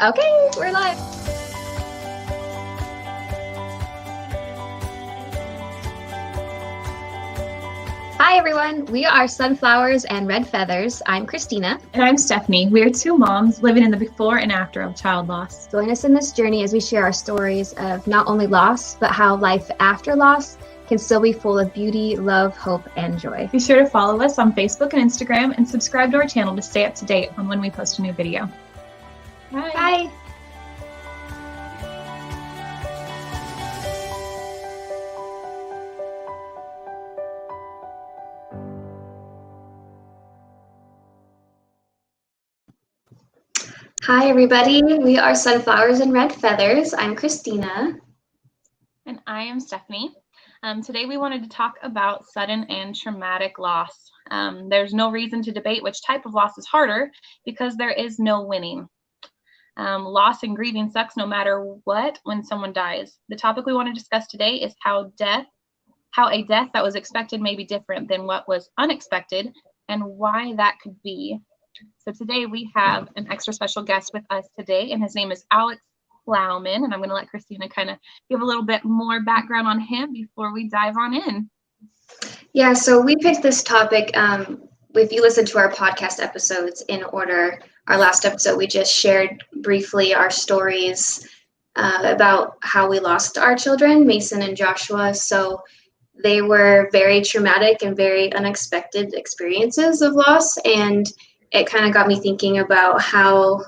Okay, we're live. Hi, everyone. We are Sunflowers and Red Feathers. I'm Christina. And I'm Stephanie. We are two moms living in the before and after of child loss. Join us in this journey as we share our stories of not only loss, but how life after loss can still be full of beauty, love, hope, and joy. Be sure to follow us on Facebook and Instagram and subscribe to our channel to stay up to date on when we post a new video. Bye. Bye. Hi, everybody. We are Sunflowers and Red Feathers. I'm Christina. And I am Stephanie. Today we wanted to talk about sudden and traumatic loss. There's no reason to debate which type of loss is harder because there is no winning. Loss and grieving sucks no matter what when someone dies. The topic we want to discuss today is how a death that was expected may be different than what was unexpected and why that could be. So today we have an extra special guest with us today, and his name is Alex Plaumann, and I'm going to let Christina kind of give a little bit more background on him before we dive on in. Yeah, so we picked this topic. If you listen to our podcast episodes in order, our last episode, we just shared briefly our stories about how we lost our children, Mason and Joshua. So they were very traumatic and very unexpected experiences of loss, and it kind of got me thinking about how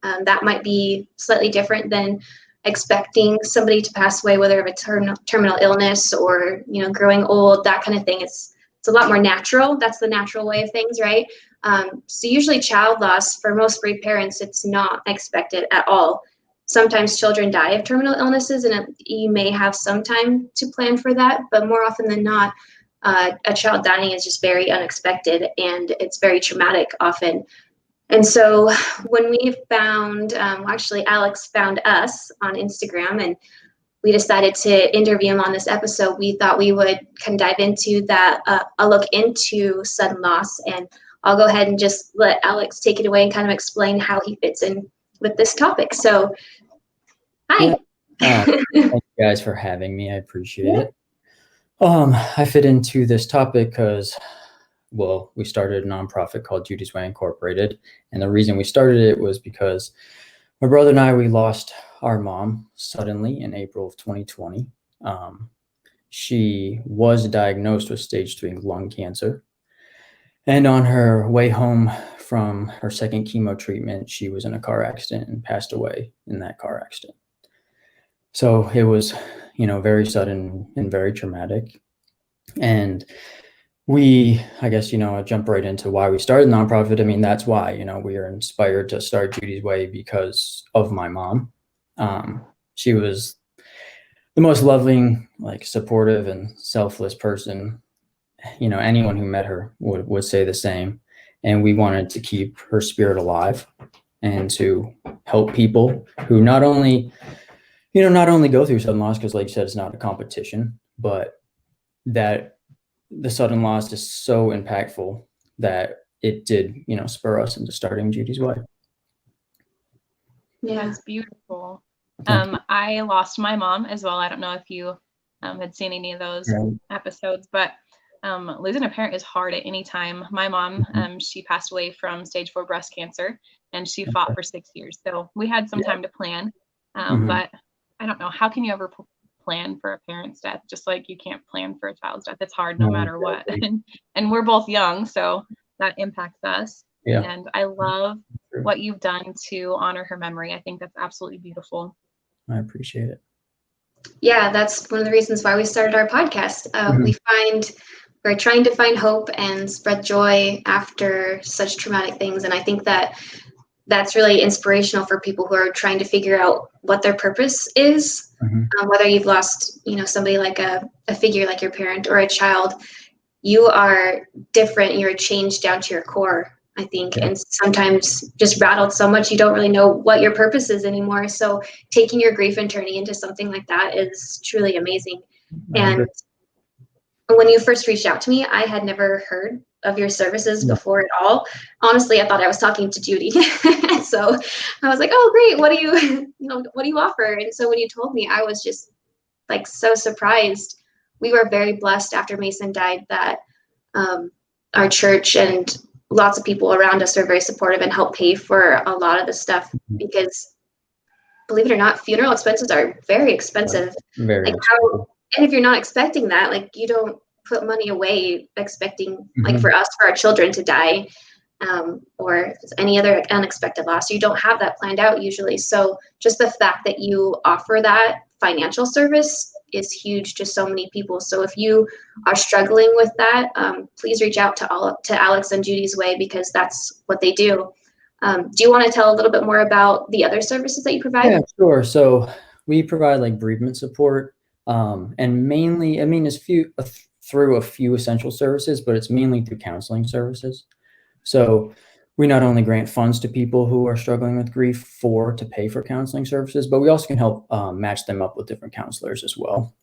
that might be slightly different than expecting somebody to pass away, whether of a terminal illness or, growing old, that kind of thing. It's a lot more natural. That's the natural way of things, right? So usually child loss, for most bereaved parents, it's not expected at all. Sometimes children die of terminal illnesses, and you may have some time to plan for that, but more often than not, a child dying is just very unexpected, and it's very traumatic often. And so when we found, actually Alex found us on Instagram, and we decided to interview him on this episode, we thought we would kind of dive into that, a look into sudden loss. And I'll go ahead and just let Alex take it away and kind of explain how he fits in with this topic. So, hi. Yeah. Thank you guys for having me. I appreciate it. I fit into this topic because, we started a nonprofit called Judy's Way Incorporated. And the reason we started it was because my brother and I, we lost our mom suddenly in April of 2020. She was diagnosed with stage 3 lung cancer. And on her way home from her second chemo treatment, she was in a car accident and passed away in that car accident. So it was, very sudden and very traumatic. And I jump right into why we started the nonprofit. I mean, that's why, we are inspired to start Judy's Way because of my mom. She was the most loving, supportive and selfless person. Anyone who met her would say the same. And we wanted to keep her spirit alive and to help people who not only go through sudden loss, because like you said, it's not a competition, but that the sudden loss is so impactful that it did, spur us into starting Judy's Way. Yeah, it's beautiful. I lost my mom as well. I don't know if you had seen any of those episodes, but losing a parent is hard at any time. My mom, she passed away from stage 4 breast cancer, and she fought for 6 years. So we had some time to plan, but I don't know, how can you ever plan for a parent's death, just like you can't plan for a child's death? It's hard no matter what. And we're both young, so that impacts us. Yeah. And I love what you've done to honor her memory. I think that's absolutely beautiful. I appreciate it. Yeah, that's one of the reasons why we started our podcast. We're trying to find hope and spread joy after such traumatic things. And I think that's really inspirational for people who are trying to figure out what their purpose is. Whether you've lost, somebody like a figure like your parent or a child, you are different. You're changed down to your core, I think, and sometimes just rattled so much you don't really know what your purpose is anymore. So taking your grief and turning into something like that is truly amazing. And when you first reached out to me, I had never heard of your services before at all. Honestly, I thought I was talking to Judy. So I was like, oh, great. What do what do you offer? And so when you told me, I was just like so surprised. We were very blessed after Mason died that our church and lots of people around us are very supportive and help pay for a lot of the stuff, because believe it or not, funeral expenses are very expensive. Very like expensive. And if you're not expecting that, like you don't put money away expecting like for us, for our children to die, or any other unexpected loss. You don't have that planned out usually. So just the fact that you offer that financial service is huge to so many people. So if you are struggling with that, please reach out to Alex and Judy's Way, because that's what they do. Do you want to tell a little bit more about the other services that you provide? Yeah, sure. So we provide like bereavement support, and mainly, I mean, it's through a few essential services, but it's mainly through counseling services. So we not only grant funds to people who are struggling with grief to pay for counseling services, but we also can help match them up with different counselors as well.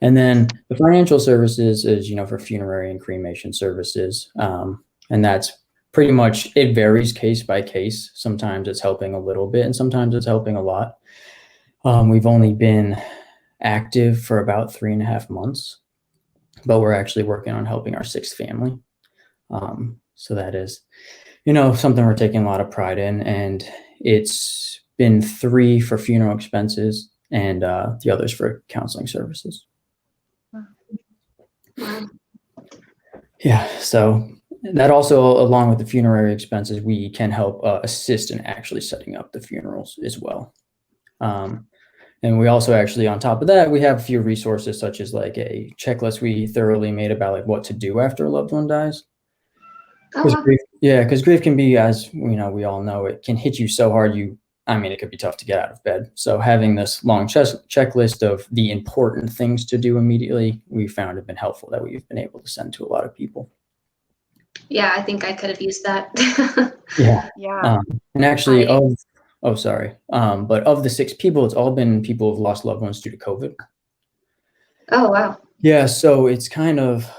And then the financial services is, for funerary and cremation services. And that's pretty much, it varies case by case. Sometimes it's helping a little bit and sometimes it's helping a lot. We've only been active for about 3.5 months, but we're actually working on helping our 6th family. So that is, something we're taking a lot of pride in, and it's been 3 for funeral expenses and the others for counseling services. Wow. Yeah. So that also, along with the funerary expenses, we can help assist in actually setting up the funerals as well. And we also actually, on top of that, we have a few resources such as like a checklist we thoroughly made about like what to do after a loved one dies. Because grief can be, as we all know, it can hit you so hard. It could be tough to get out of bed. So having this long checklist of the important things to do immediately, we found have been helpful, that we've been able to send to a lot of people. Yeah, I think I could have used that. Yeah. Yeah. And actually, but of the 6 people, it's all been people who've lost loved ones due to COVID. Oh, wow. Yeah. So it's kind of,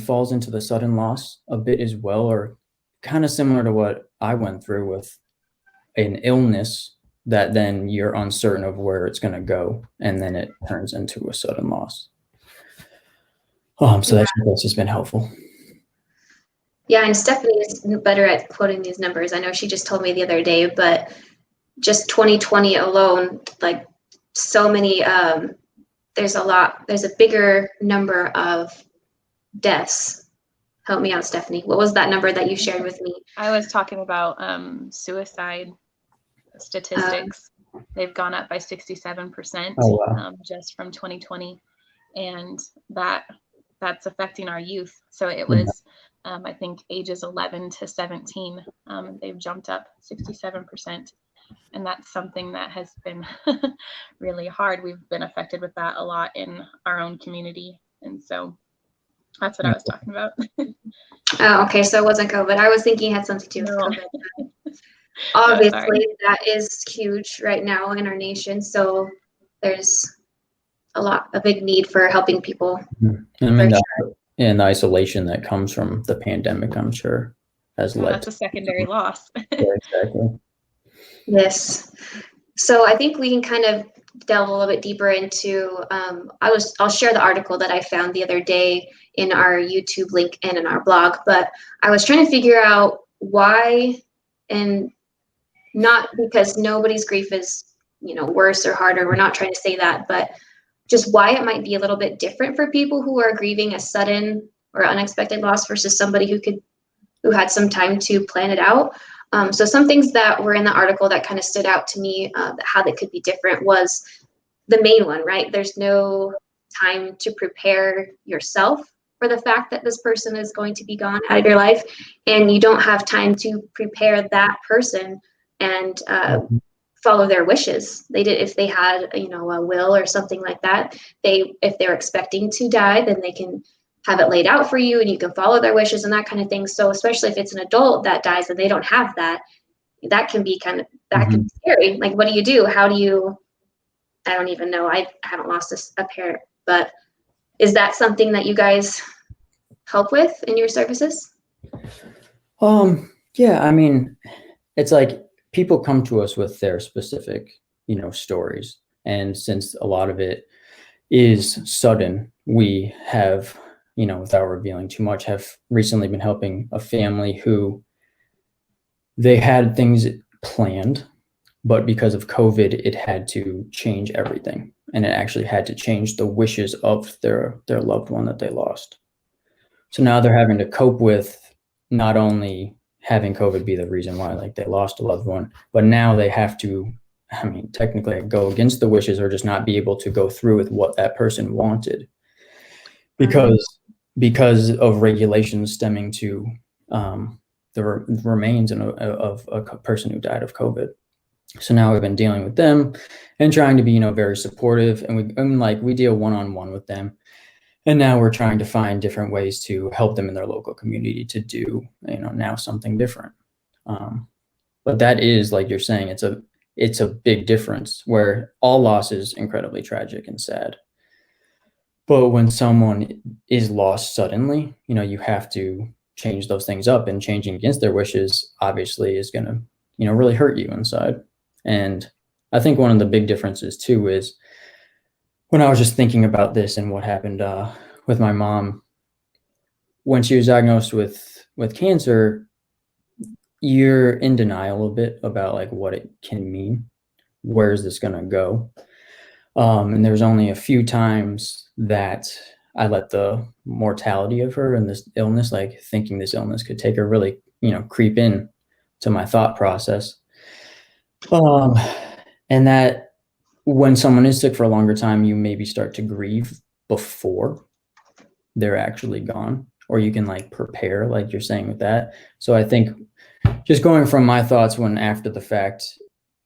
falls into the sudden loss a bit as well, or kind of similar to what I went through with an illness that then you're uncertain of where it's going to go, and then it turns into a sudden loss. So that's just been helpful. Yeah, and Stephanie is better at quoting these numbers. I know she just told me the other day, but just 2020 alone, like so many, there's a bigger number of deaths. Help me out, Stephanie. What was that number that you shared with me? I was talking about suicide statistics. They've gone up by 67% just from 2020, and that's affecting our youth. So it was, I think, ages 11 to 17. They've jumped up 67%, and that's something that has been really hard. We've been affected with that a lot in our own community, and so that's what I was talking about. Oh, okay. So it wasn't COVID. I was thinking it had something to do with COVID. Obviously, that is huge right now in our nation. So there's a big need for helping people. And the isolation that comes from the pandemic, I'm sure, has led. That's a secondary loss. Yeah, exactly. Yes. So I think we can kind of delve a little bit deeper into, I'll share the article that I found the other day in our YouTube link and in our blog, but I was trying to figure out why, and not because nobody's grief is, worse or harder. We're not trying to say that, but just why it might be a little bit different for people who are grieving a sudden or unexpected loss versus somebody who had some time to plan it out. So some things that were in the article that kind of stood out to me, how they could be different, was the main one, right? There's no time to prepare yourself for the fact that this person is going to be gone out of your life, and you don't have time to prepare that person and follow their wishes. If they had, a will or something like that, if they're expecting to die, then they can have it laid out for you and you can follow their wishes and that kind of thing. So especially if it's an adult that dies and they don't have that, that can be can be scary. Like, what do you do? I don't even know. I haven't lost a parent, but is that something that you guys help with in your services? Yeah, I mean, it's like people come to us with their specific, stories. And since a lot of it is sudden, we have, without revealing too much, have recently been helping a family who they had things planned, but because of COVID, it had to change everything. And it actually had to change the wishes of their loved one that they lost. So now they're having to cope with not only having COVID be the reason why like they lost a loved one, but now they have to, I mean, technically go against the wishes or just not be able to go through with what that person wanted because of regulations stemming to the remains of a person who died of COVID. So now we've been dealing with them and trying to be, very supportive, and we deal one-on-one with them. And now we're trying to find different ways to help them in their local community to do, now something different. But that is, like you're saying, it's a big difference where all loss is incredibly tragic and sad. But when someone is lost suddenly, you have to change those things up, and changing against their wishes obviously is going to, really hurt you inside. And I think one of the big differences too is when I was just thinking about this and what happened with my mom, when she was diagnosed with cancer, you're in denial a bit about like what it can mean. Where is this going to go? And there's only a few times that I let the mortality of her and this illness, like thinking this illness could take her, really, creep in to my thought process. And that when someone is sick for a longer time, you maybe start to grieve before they're actually gone, or you can like prepare, like you're saying with that. So I think just going from my thoughts when after the fact,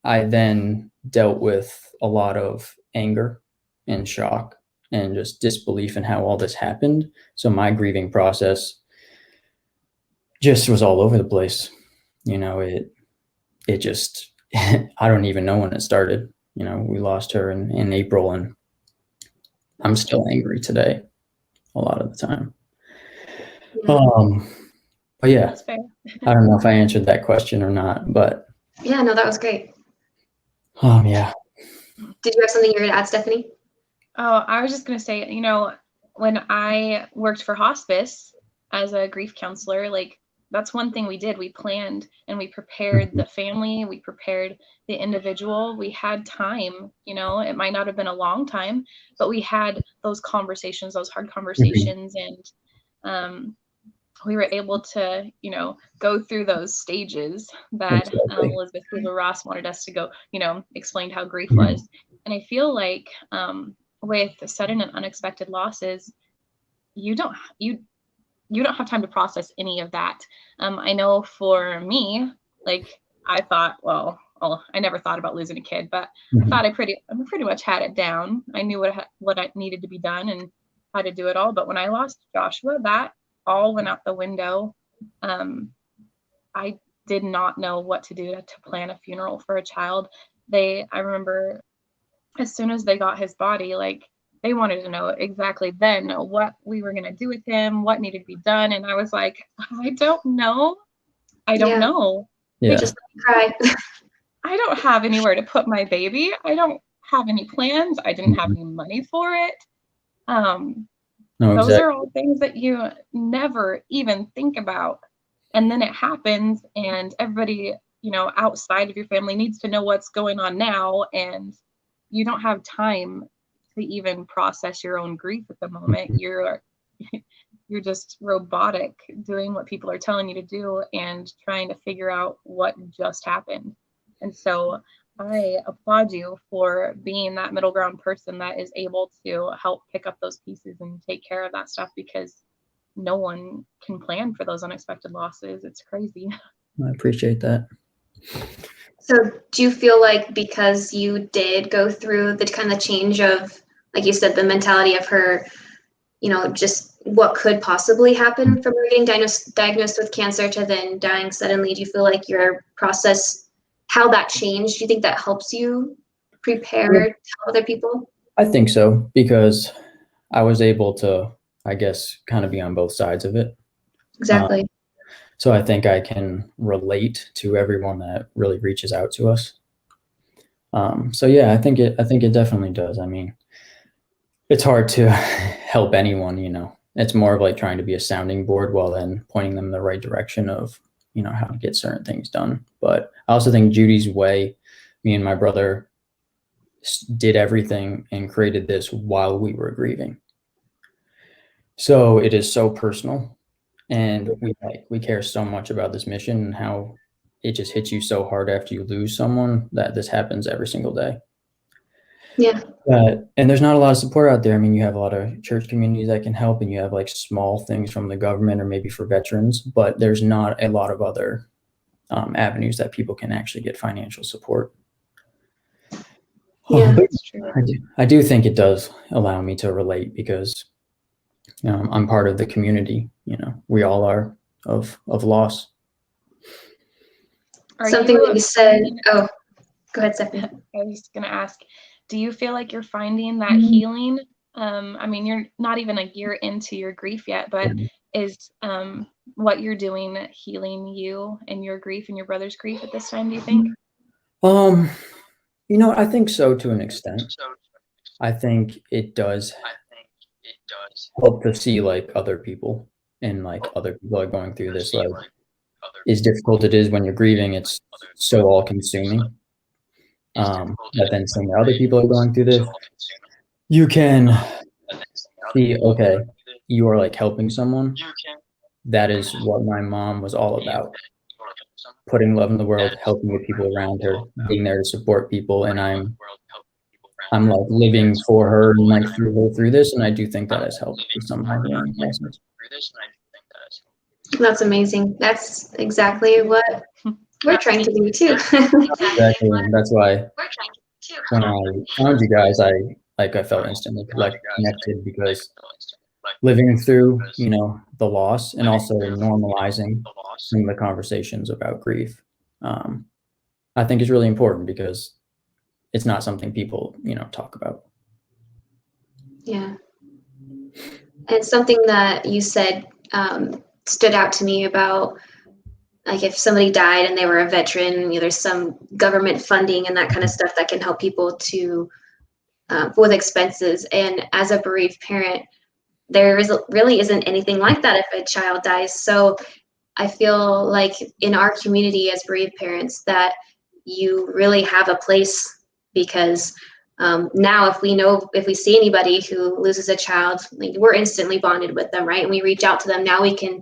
I then dealt with a lot of anger and shock and just disbelief in how all this happened. So my grieving process just was all over the place. It just, I don't even know when it started. We lost her in April, and I'm still angry today a lot of the time. But yeah, That's fair. I don't know if I answered that question or not, but Yeah, no, that was great. yeah. Did you have something you were going to add, Stephanie? Oh, I was just going to say, when I worked for hospice as a grief counselor, like that's one thing we did. We planned and we prepared the family, we prepared the individual. We had time, it might not have been a long time, but we had those conversations, those hard conversations, and we were able to, go through those stages that Elizabeth Kubler-Ross wanted us to go, explained how grief was. And I feel like with sudden and unexpected losses, you don't have time to process any of that. I know for me, like I thought, well, I never thought about losing a kid, but I thought I pretty much had it down. I knew what I needed to be done and how to do it all. But when I lost Joshua, that all went out the window. I did not know what to do to plan a funeral for a child. I remember as soon as they got his body, like they wanted to know exactly then what we were going to do with him, what needed to be done. And I was like, I don't know. I don't know. Yeah. They just cry. I don't have anywhere to put my baby. I don't have any plans. I didn't have any money for it. Those are all things that you never even think about. And then it happens, and everybody, outside of your family needs to know what's going on now. And you don't have time to even process your own grief at the moment. You're just robotic doing what people are telling you to do and trying to figure out what just happened. And so I applaud you for being that middle ground person that is able to help pick up those pieces and take care of that stuff, because no one can plan for those unexpected losses. It's crazy. I appreciate that. So do you feel like because you did go through the kind of change of, like you said, the mentality of her, just what could possibly happen from her getting diagnosed with cancer to then dying suddenly, do you feel like your process, how that changed, do you think that helps you prepare to help other people? I think so, because I was able to I guess, kind of be on both sides of it. Exactly. So I think I can relate to everyone that really reaches out to us. So yeah, I think it definitely does. I mean, it's hard to help anyone, It's more of like trying to be a sounding board while then pointing them in the right direction of, how to get certain things done. But I also think Judy's Way, me and my brother did everything and created this while we were grieving. So it is so personal, and we care so much about this mission and how it just hits you so hard after you lose someone that this happens every single day. Yeah. And there's not a lot of support out there. I mean, you have a lot of church communities that can help, and you have like small things from the government or maybe for veterans, but there's not a lot of other avenues that people can actually get financial support. Yeah, that's true. I do think it does allow me to relate because I'm part of the community. We all are of loss. Something that you said. Oh, go ahead, Stephanie. I was going to ask, do you feel like you're finding that healing? I mean, you're not even a year into your grief yet, but is what you're doing healing you and your grief and your brother's grief at this time, do you think? I think so to an extent. I think it does help to see like other people and like other people are going through this, like as difficult it is when you're grieving, it's so all consuming. But then seeing other people are going through this, you can see, okay, you are like helping someone. That is what my mom was all about. Putting love in the world, helping the people around her, being there to support people. And I'm like living for her and like through this. And I do think that has helped with some of my healing process. That's amazing. That's exactly what we're trying to do too. Exactly. And that's why when I found you guys, I felt instantly connected because living through, the loss and also normalizing some of the conversations about grief, I think is really important because it's not something people, talk about. Yeah. And something that you said stood out to me about, like, if somebody died and they were a veteran, there's some government funding and that kind of stuff that can help people to with expenses. And as a bereaved parent, there really isn't anything like that if a child dies. So I feel like in our community as bereaved parents that you really have a place, because now if we see anybody who loses a child, like, we're instantly bonded with them, right? And we reach out to them. Now we can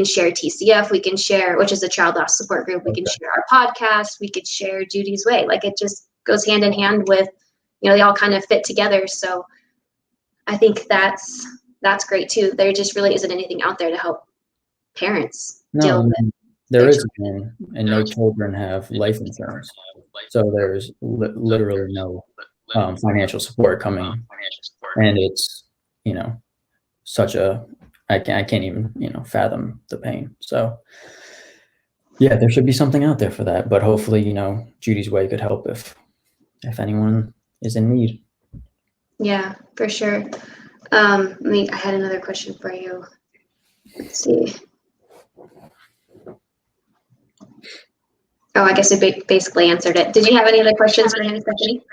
share TCF, we can share, which is a child loss support group. We can share our podcast. We could share Judy's Way. Like, it just goes hand in hand with, they all kind of fit together. So I think that's great too. There just really isn't anything out there to help parents deal with. There is, and no children have life insurance. So there's literally no financial support coming. And it's, such a, I can't even, fathom the pain. So yeah, there should be something out there for that. But hopefully, Judy's Way could help if anyone is in need. Yeah, for sure. I had another question for you. Let's see. Oh, I guess it basically answered it. Did you have any other questions for him, Stephanie?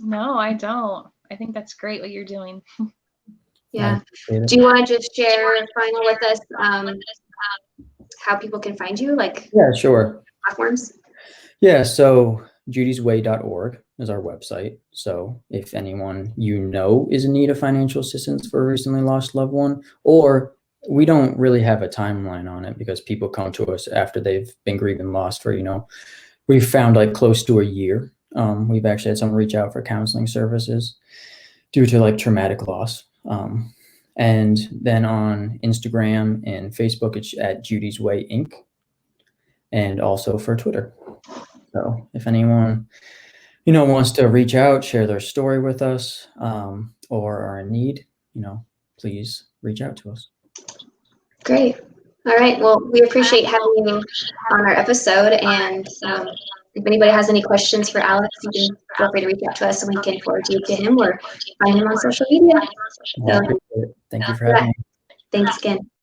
No, I don't. I think that's great what you're doing. Yeah. Do you want to just share final with us how people can find you? Like, yeah, sure. Platforms? Yeah, so judysway.org is our website. So if anyone is in need of financial assistance for a recently lost loved one, or we don't really have a timeline on it because people come to us after they've been grieving loss for, we've found like close to a year. We've actually had someone reach out for counseling services due to like traumatic loss. And then on Instagram and Facebook, it's at Judy's Way Inc. And also for Twitter. So if anyone, wants to reach out, share their story with us, or are in need, please reach out to us. Great. All right. Well, we appreciate having you on our episode, and if anybody has any questions for Alex, you can feel free to reach out to us and we can forward you to him or find him on social media. Yeah, So, thank you for having me. thanks again.